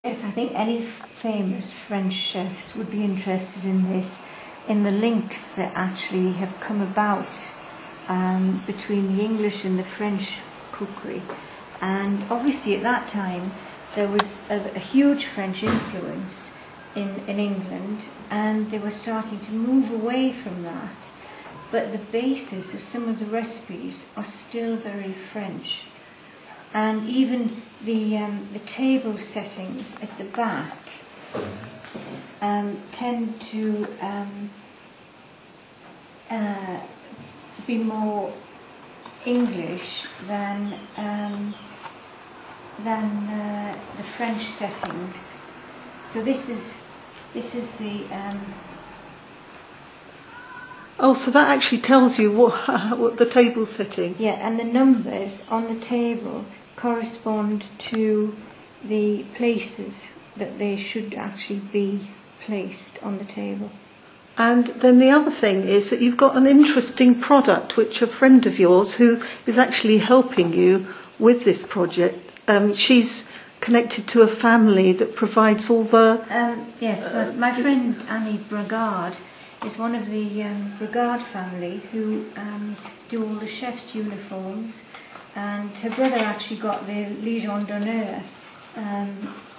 Yes, I think any famous French chefs would be interested in this, in the links that actually have come about between the English and the French cookery. And obviously at that time there was a huge French influence in England, and they were starting to move away from that. But the basis of some of the recipes are still very French. And even the table settings at the back tend to be more English than the French settings. So this is the. Oh, so that actually tells you what the table setting. Yeah, and the numbers on the table correspond to the places that they should actually be placed on the table. And then the other thing is that you've got an interesting product, which a friend of yours who is actually helping you with this project, she's connected to a family that provides all the... Yes, my friend Annie Bragard is one of the Bragard family who do all the chef's uniforms, and her brother actually got the Legion d'honneur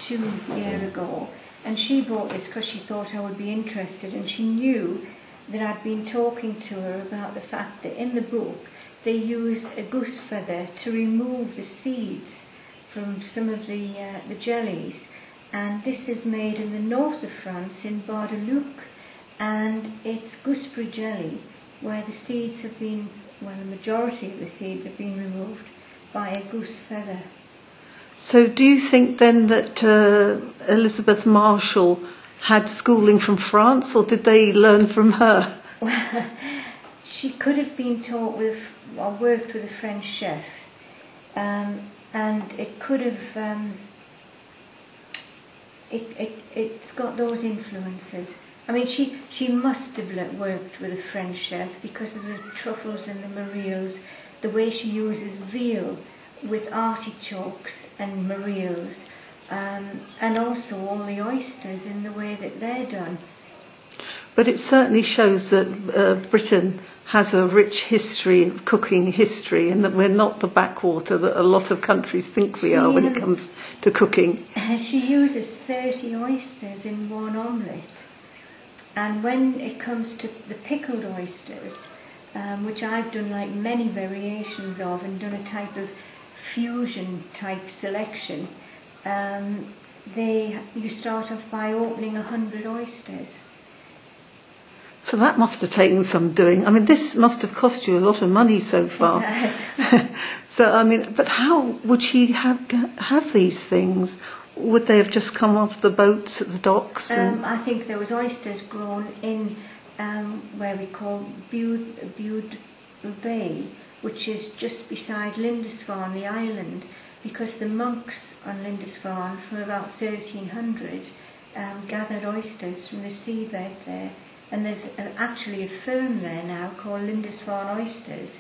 2 years ago, and she bought this because she thought I would be interested, and she knew that I'd been talking to her about the fact that in the book they use a goose feather to remove the seeds from some of the jellies, and this is made in the north of France in Bar-de-Luc, and it's gooseberry jelly where the seeds have been, well, the majority of the seeds have been removed by a goose feather. So do you think then that Elizabeth Marshall had schooling from France, or did they learn from her? Well, she could have been taught with or worked with a French chef, and it could have it's got those influences. I mean, she must have worked with a French chef because of the truffles and the morels, the way she uses veal with artichokes and morels, and also all the oysters in the way that they're done. But it certainly shows that Britain has a rich history, cooking history, and that we're not the backwater that a lot of countries think we are when it comes to cooking. She uses 30 oysters in one omelette. And when it comes to the pickled oysters, which I've done like many variations of and done a type of fusion type selection, you start off by opening 100 oysters. So that must have taken some doing. I mean, this must have cost you a lot of money so far. It has. So, I mean, but how would she have these things? Would they have just come off the boats at the docks? I think there was oysters grown in where we call Bude Bay, which is just beside Lindisfarne, the island, because the monks on Lindisfarne from about 1300 gathered oysters from the seabed there. And there's actually a firm there now called Lindisfarne Oysters,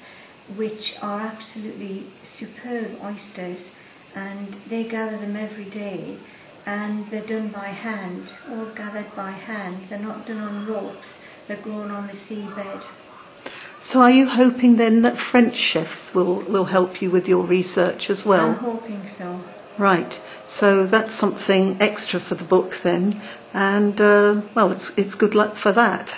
which are absolutely superb oysters, and they gather them every day, and they're done by hand, all gathered by hand. They're not done on ropes, they're grown on the seabed. So are you hoping then that French chefs will help you with your research as well? I'm hoping so. Right, so that's something extra for the book then, and well, it's good luck for that.